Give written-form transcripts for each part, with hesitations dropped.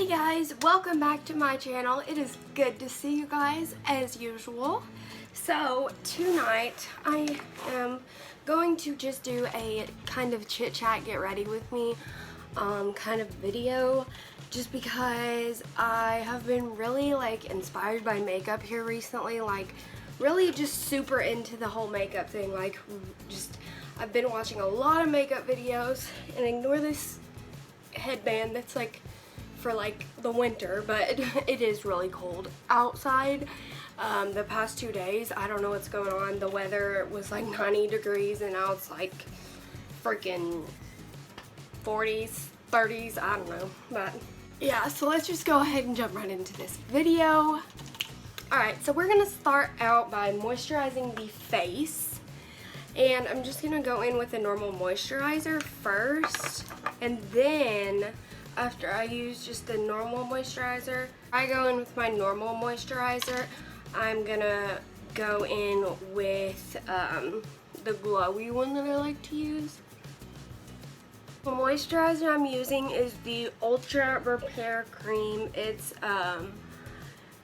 Hey guys, welcome back to my channel. It is good to see you guys as usual. So tonight I am going to just do a kind of chit chat, get ready with me kind of video, just because I have been really inspired by makeup here recently, really just super into the whole makeup thing. I've been watching a lot of makeup videos, and ignore this headband that's for the winter, but it is really cold outside. The past 2 days, I don't know what's going on. The weather was 90 degrees and now it's freaking 40s, 30s, I don't know. But yeah, so let's just go ahead and jump right into this video. Alright, so we're gonna start out by moisturizing the face. And I'm just gonna go in with a normal moisturizer first, and then after I use just the normal moisturizer, I go in with my normal moisturizer. I'm gonna go in with the glowy one that I like to use. The moisturizer I'm using is the Ultra Repair Cream. It's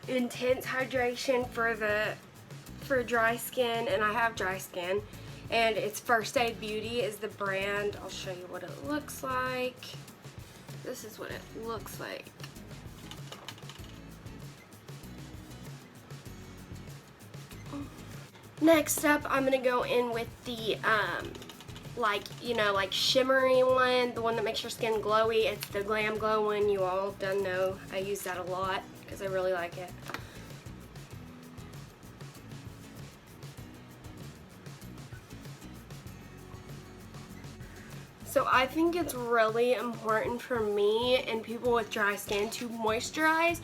intense hydration for dry skin, and I have dry skin. And it's First Aid Beauty is the brand. I'll show you what it looks like. This is what it looks like. Next up, I'm gonna go in with the shimmery one, the one that makes your skin glowy. It's the Glam Glow one. You all done know I use that a lot because I really like it. So I think it's really important for me and people with dry skin to moisturize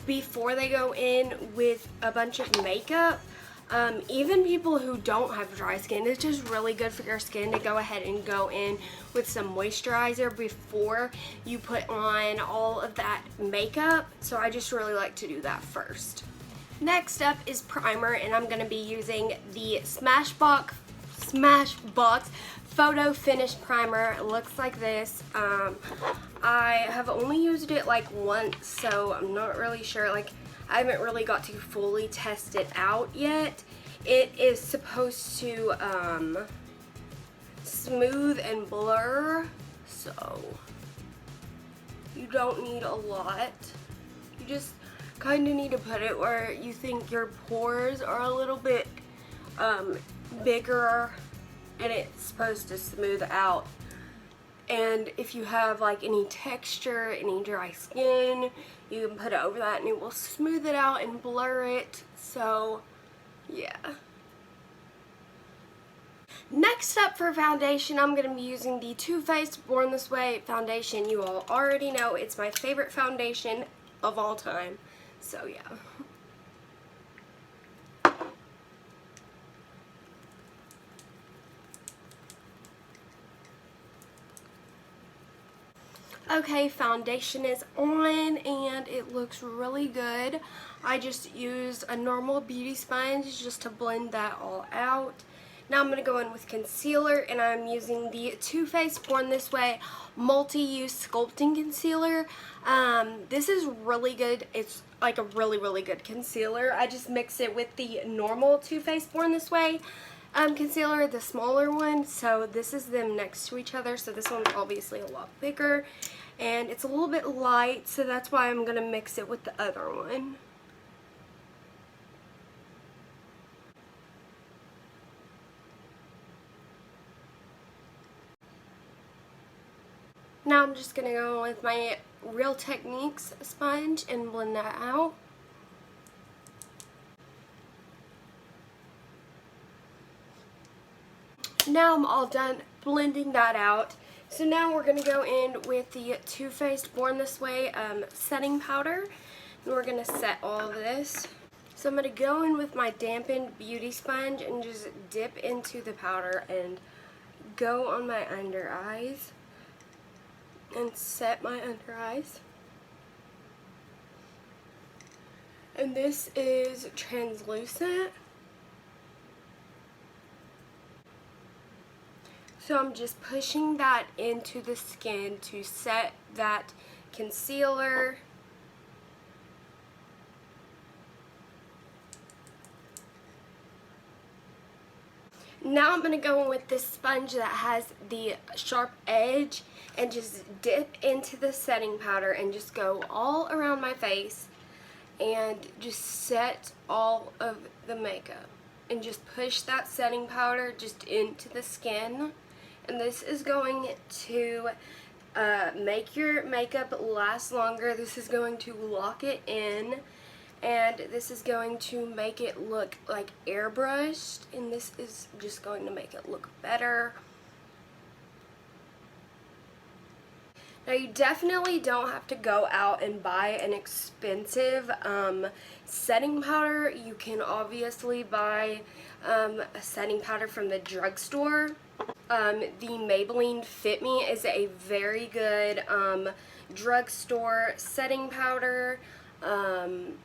before they go in with a bunch of makeup. Even people who don't have dry skin, it's just really good for your skin to go ahead and go in with some moisturizer before you put on all of that makeup. So I just really like to do that first. Next up is primer, and I'm going to be using the Smashbox Photo Finish Primer. It looks like this. I have only used it once, so I'm not really sure. I haven't really got to fully test it out yet. It is supposed to smooth and blur, so you don't need a lot. You just kind of need to put it where you think your pores are a little bit bigger, and it's supposed to smooth out. And if you have any texture, any dry skin, you can put it over that and it will smooth it out and blur it. So yeah. Next up for foundation, I'm going to be using the Too Faced Born This Way foundation. You all already know it's my favorite foundation of all time. So yeah. Okay, foundation is on and it looks really good. I just used a normal beauty sponge just to blend that all out. Now I'm going to go in with concealer, and I'm using the Too Faced Born This Way Multi-Use Sculpting Concealer. This is really good. It's a really good concealer. I just mix it with the normal Too Faced Born This Way concealer, the smaller one. So this is them next to each other, so this one's obviously a lot bigger, and it's a little bit light, so that's why I'm gonna mix it with the other one. Now I'm just gonna go with my Real Techniques sponge and blend that out. Now I'm all done blending that out. So now we're going to go in with the Too Faced Born This Way setting powder. And we're going to set all of this. So I'm going to go in with my dampened beauty sponge and just dip into the powder and go on my under eyes and set my under eyes. And this is translucent. So I'm just pushing that into the skin to set that concealer Now I'm going to go in with this sponge that has the sharp edge and just dip into the setting powder and just go all around my face and just set all of the makeup. And just push that setting powder just into the skin. And this is going to make your makeup last longer. This is going to lock it in. And this is going to make it look like airbrushed. And this is just going to make it look better. Now you definitely don't have to go out and buy an expensive setting powder. You can obviously buy a setting powder from the drugstore. The Maybelline Fit Me is a very good drugstore setting powder. I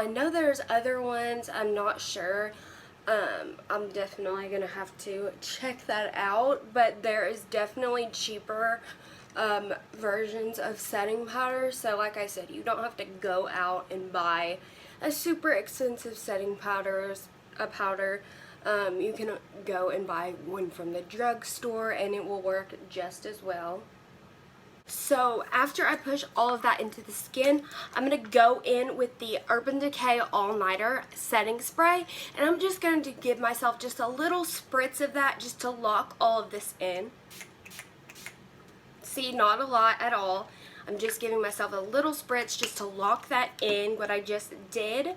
know there's other ones, I'm not sure. I'm definitely going to have to check that out, but there is definitely cheaper versions of setting powder. So like I said, you don't have to go out and buy a super expensive setting powder. You can go and buy one from the drugstore and it will work just as well. So after I push all of that into the skin, I'm going to go in with the Urban Decay All Nighter setting spray, and I'm just going to give myself just a little spritz of that just to lock all of this in. See, not a lot at all. I'm just giving myself a little spritz just to lock that in, what I just did.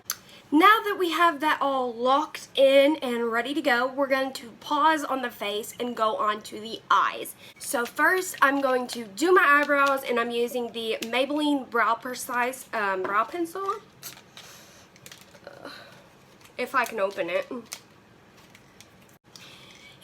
Now that we have that all locked in and ready to go, we're going to pause on the face and go on to the eyes. So first, I'm going to do my eyebrows, and I'm using the Maybelline Brow Precise brow pencil. If I can open it.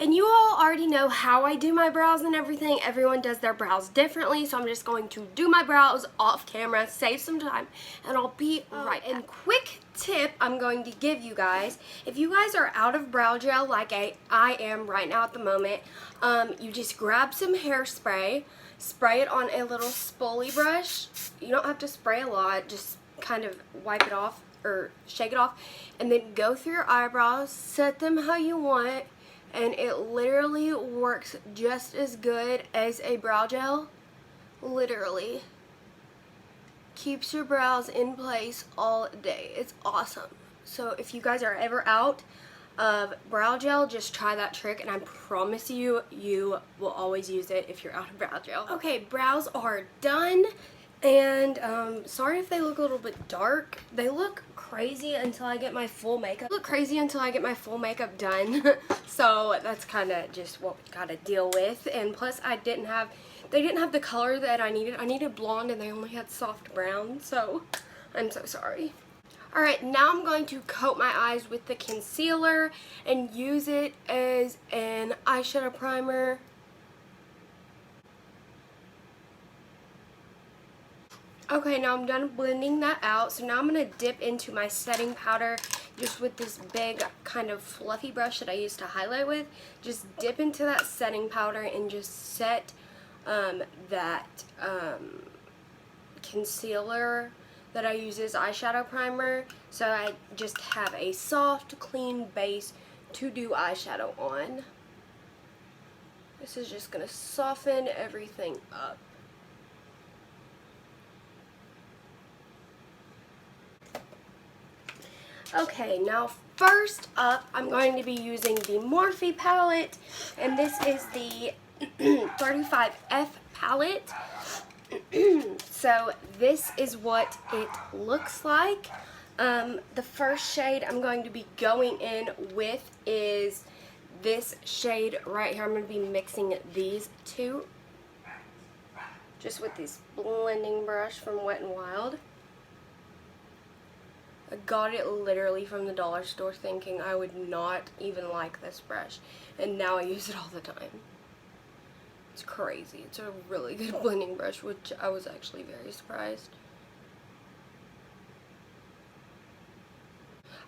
And you all already know how I do my brows and everything. Everyone does their brows differently, so I'm just going to do my brows off camera, save some time, and I'll be right back. And quick tip I'm going to give you guys, if you guys are out of brow gel like I am right now at the moment, you just grab some hairspray, spray it on a little spoolie brush. You don't have to spray a lot, just kind of wipe it off or shake it off, and then go through your eyebrows, set them how you want. And it literally works just as good as a brow gel. Literally. Keeps your brows in place all day. It's awesome. So if you guys are ever out of brow gel, just try that trick, and I promise you, you will always use it if you're out of brow gel. Okay, brows are done. And sorry if they look a little bit dark. They look crazy until I get my full makeup. Done. So that's kind of just what we gotta deal with. And plus, they didn't have the color that I needed. I needed blonde, and they only had soft brown. So I'm so sorry. Alright, now I'm going to coat my eyes with the concealer and use it as an eyeshadow primer. Okay, now I'm done blending that out. So now I'm going to dip into my setting powder just with this big kind of fluffy brush that I use to highlight with. Just dip into that setting powder and just set that concealer that I use as eyeshadow primer. So I just have a soft, clean base to do eyeshadow on. This is just going to soften everything up. Okay, now first up, I'm going to be using the Morphe palette, and this is the 35F palette. So this is what it looks like. The first shade I'm going to be going in with is this shade right here. I'm going to be mixing these two just with this blending brush from Wet n Wild. I got it literally from the dollar store thinking I would not even like this brush, and now I use it all the time. It's crazy. It's a really good blending brush, which I was actually very surprised.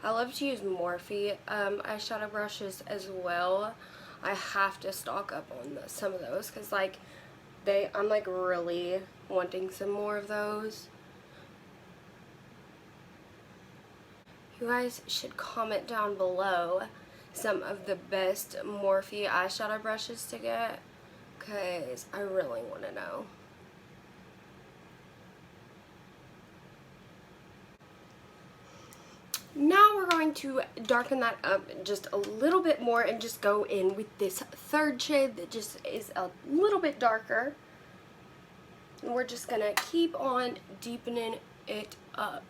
I love to use Morphe eyeshadow brushes as well. I have to stock up on some of those because I'm like really wanting some more of those. You guys should comment down below some of the best Morphe eyeshadow brushes to get, because I really want to know. Now we're going to darken that up just a little bit more and just go in with this third shade that just is a little bit darker. And we're just going to keep on deepening it up.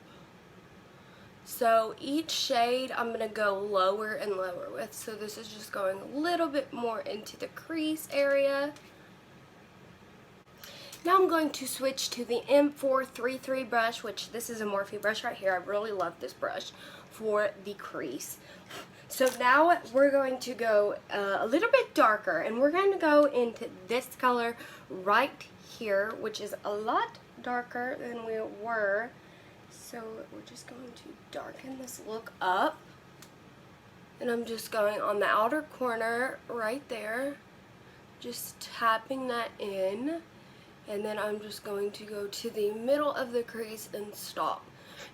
So each shade I'm going to go lower and lower with. So this is just going a little bit more into the crease area. Now I'm going to switch to the M433 brush, which this is a Morphe brush right here. I really love this brush for the crease. So now we're going to go a little bit darker, and we're going to go into this color right here, which is a lot darker than we were. So we're just going to darken this look up. And I'm just going on the outer corner right there, just tapping that in. And then I'm just going to go to the middle of the crease and stop.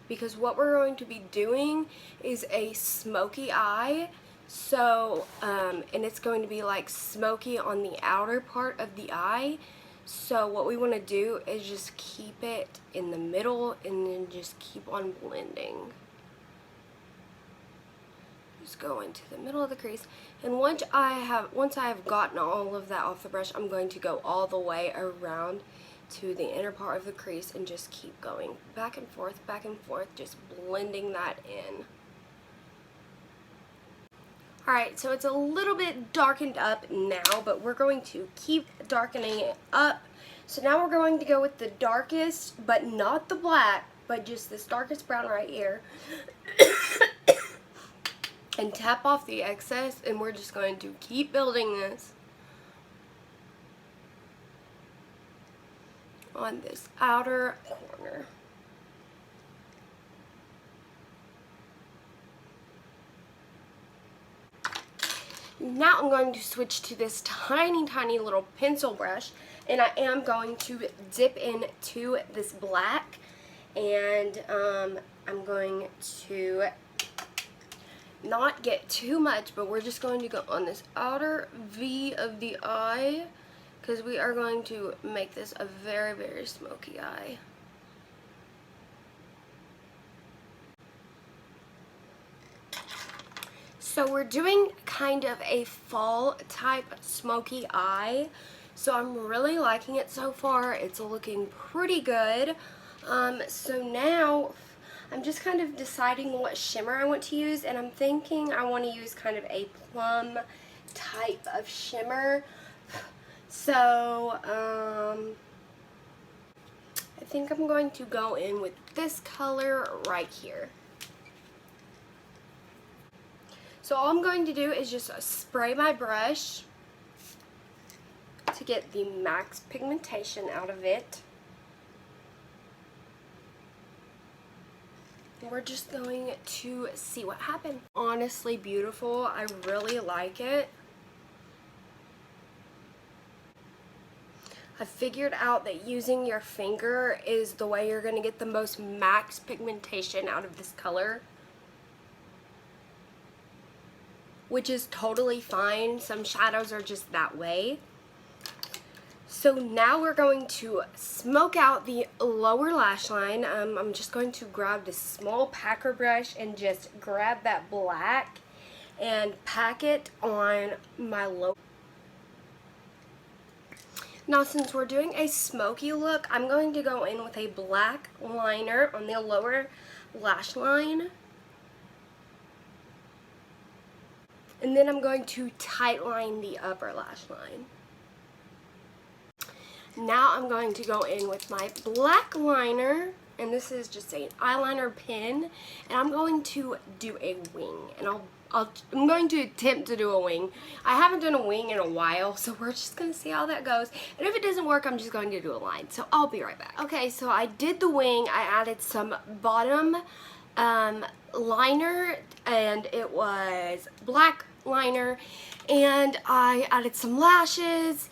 Because what we're going to be doing is a smoky eye. So, and it's going to be like smoky on the outer part of the eye. So what we want to do is just keep it in the middle and then just keep on blending. Just go into the middle of the crease. And once I have gotten all of that off the brush, I'm going to go all the way around to the inner part of the crease and just keep going back and forth, just blending that in. Alright, so it's a little bit darkened up now, but we're going to keep darkening it up. So now we're going to go with the darkest, but not the black, but just this darkest brown right here. And tap off the excess, and we're just going to keep building this on this outer corner. Now I'm going to switch to this tiny little pencil brush, and I am going to dip into this black, and I'm going to not get too much, but we're just going to go on this outer V of the eye, because we are going to make this a very, very smoky eye. So we're doing kind of a fall type smoky eye. So I'm really liking it so far. It's looking pretty good. So now I'm just kind of deciding what shimmer I want to use, and I'm thinking I want to use kind of a plum type of shimmer. So I think I'm going to go in with this color right here. So all I'm going to do is just spray my brush to get the max pigmentation out of it. We're just going to see what happens. Honestly beautiful. I really like it. I figured out that using your finger is the way you're going to get the most max pigmentation out of this color, which is totally fine. Some shadows are just that way. So now we're going to smoke out the lower lash line. I'm just going to grab this small packer brush and just grab that black and pack it on my lower. Now since we're doing a smoky look, I'm going to go in with a black liner on the lower lash line. And then I'm going to tightline the upper lash line. Now I'm going to go in with my black liner, and this is just an eyeliner pen, and I'm going to do a wing, and I'm going to attempt to do a wing. I haven't done a wing in a while, so we're just going to see how that goes, and if it doesn't work, I'm just going to do a line, so I'll be right back. Okay, so I did the wing. I added some bottom liner, and it was black liner, and I added some lashes,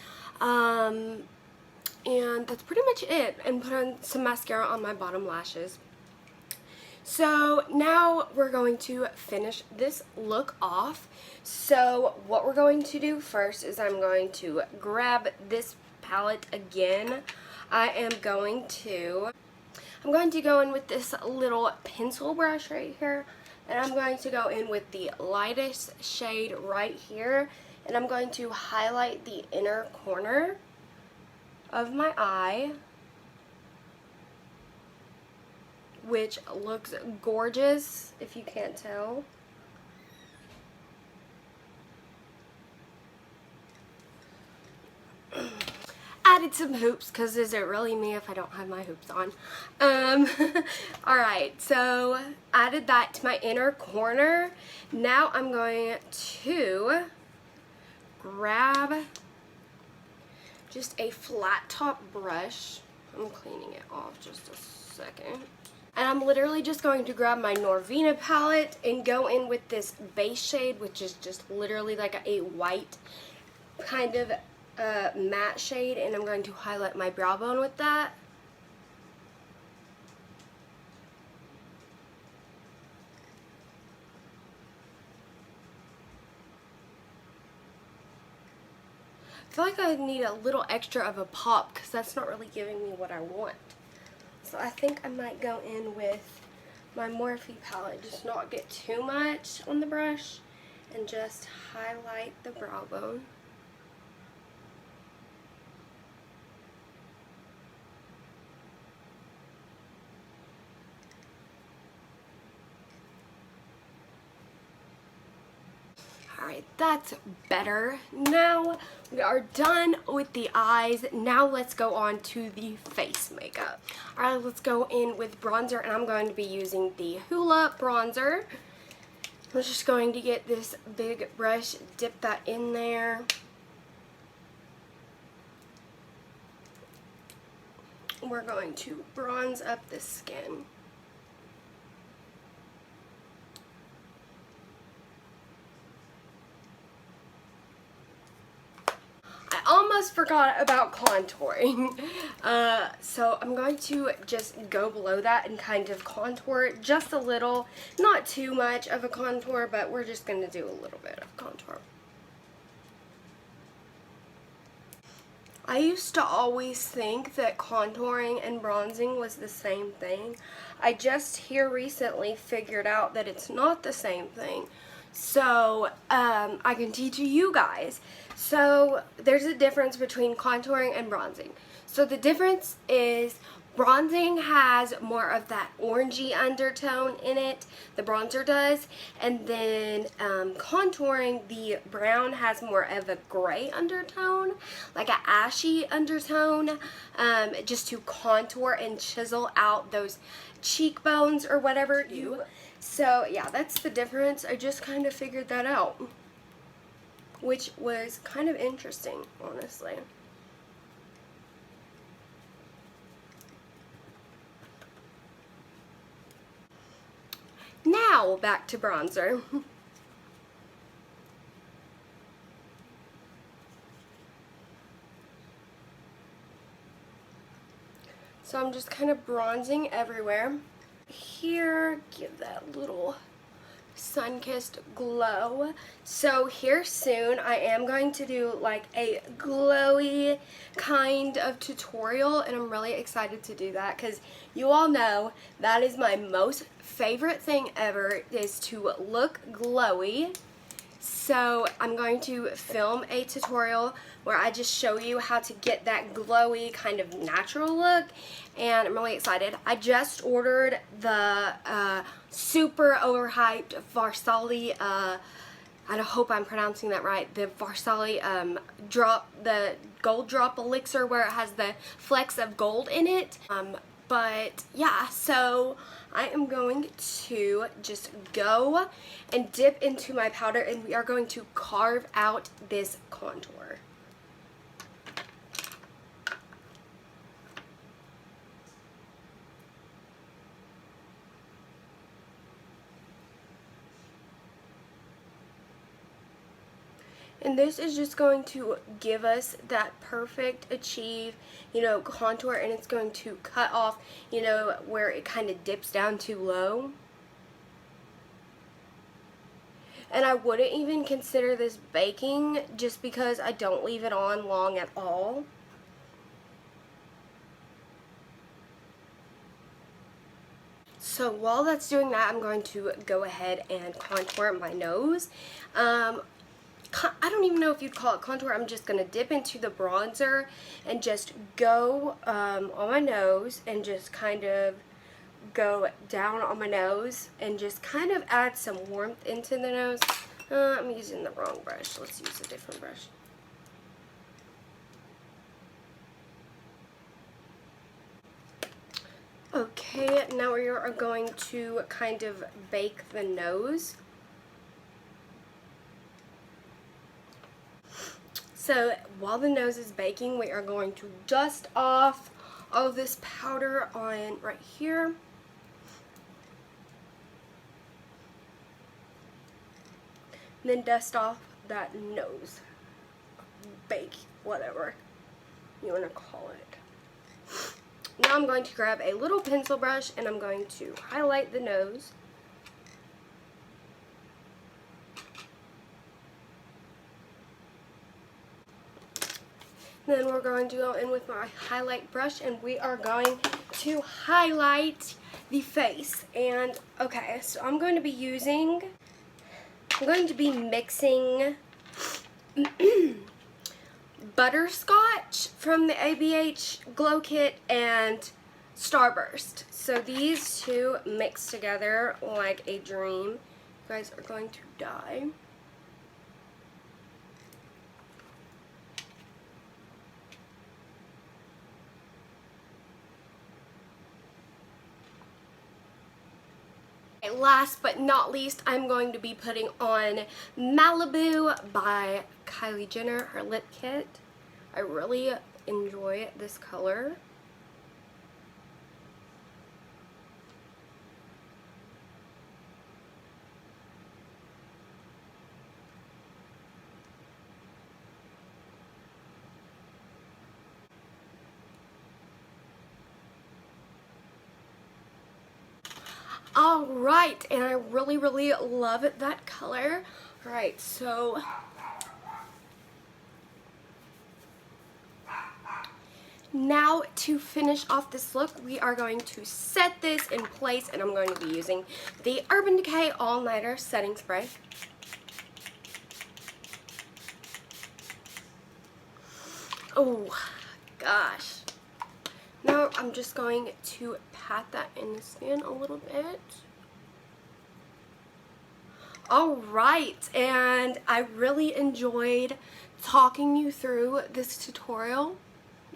and that's pretty much it, and put on some mascara on my bottom lashes. So now we're going to finish this look off. So what we're going to do first is I'm going to grab this palette again. I'm going to go in with this little pencil brush right here, and I'm going to go in with the lightest shade right here, and I'm going to highlight the inner corner of my eye, which looks gorgeous if you can't tell. Added some hoops, because is it really me if I don't have my hoops on? Alright, so added that to my inner corner. Now I'm going to grab just a flat top brush. I'm cleaning it off just a second. And I'm literally just going to grab my Norvina palette and go in with this base shade, which is just literally like a white kind of matte shade, and I'm going to highlight my brow bone with that. I feel like I need a little extra of a pop because that's not really giving me what I want. So I think I might go in with my Morphe palette, just not get too much on the brush, and just highlight the brow bone. Alright, that's better. Now we are done with the eyes. Now let's go on to the face makeup. Alright, let's go in with bronzer, and I'm going to be using the Hoola bronzer. I'm just going to get this big brush, dip that in there. We're going to bronze up the skin. Almost forgot about contouring. So I'm going to just go below that and kind of contour it just a little. Not too much of a contour, but we're just going to do a little bit of contour. I used to always think that contouring and bronzing was the same thing. I just here recently figured out that it's not the same thing. So I can teach you guys. So there's a difference between contouring and bronzing. So the difference is bronzing has more of that orangey undertone in it, the bronzer does, and then contouring, the brown has more of a gray undertone, like an ashy undertone, just to contour and chisel out those cheekbones or whatever you. So yeah, that's the difference. I just kind of figured that out, which was kind of interesting, honestly. Now back to bronzer. So I'm just kind of bronzing everywhere. Here, give that little sun-kissed glow. So here soon I am going to do like a glowy kind of tutorial, and I'm really excited to do that because you all know that is my most favorite thing ever, is to look glowy. So I'm going to film a tutorial where I just show you how to get that glowy kind of natural look, and I'm really excited. I just ordered the super overhyped Varsali, I hope I'm pronouncing that right, the Varsali the gold drop elixir, where it has the flecks of gold in it. But yeah, so I am going to just go and dip into my powder, and we are going to carve out this contour. And this is just going to give us that perfect achieve, you know, contour, and it's going to cut off, you know, where it kind of dips down too low. And I wouldn't even consider this baking just because I don't leave it on long at all. So while that's doing that, I'm going to go ahead and contour my nose. I don't even know if you'd call it contour. I'm just going to dip into the bronzer and just go on my nose and just kind of go down on my nose and just kind of add some warmth into the nose. I'm using the wrong brush. Let's use a different brush. Okay, now we are going to kind of bake the nose. So while the nose is baking, we are going to dust off all of this powder on right here. And then dust off that nose. Bake, whatever you want to call it. Now I'm going to grab a little pencil brush and I'm going to highlight the nose. Then we're going to go in with my highlight brush and we are going to highlight the face. And okay, so I'm going to be mixing Butterscotch from the ABH Glow Kit and Starburst. So these two mixed together like a dream. You guys are going to die. Last but not least, I'm going to be putting on Malibu by Kylie Jenner, her lip kit. I really enjoy this color. Alright, and I really love that color. Alright, so now to finish off this look, we are going to set this in place, and I'm going to be using the Urban Decay All Nighter Setting Spray. Oh gosh. Now I'm just going to pat that in the skin a little bit. Alright, and I really enjoyed talking you through this tutorial,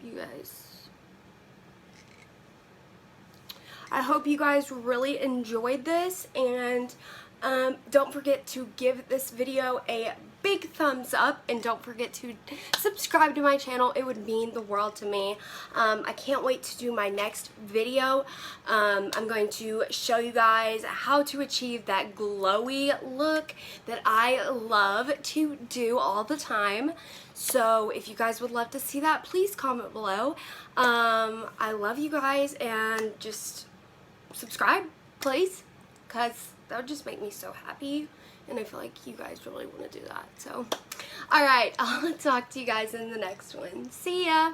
you guys. I hope you guys really enjoyed this, and don't forget to give this video a big thumbs up, and don't forget to subscribe to my channel. It would mean the world to me. I can't wait to do my next video. I'm going to show you guys how to achieve that glowy look that I love to do all the time. So if you guys would love to see that, please comment below. I love you guys, and just subscribe, please, because that would just make me so happy. And I feel like you guys really want to do that. So, alright, I'll talk to you guys in the next one. See ya!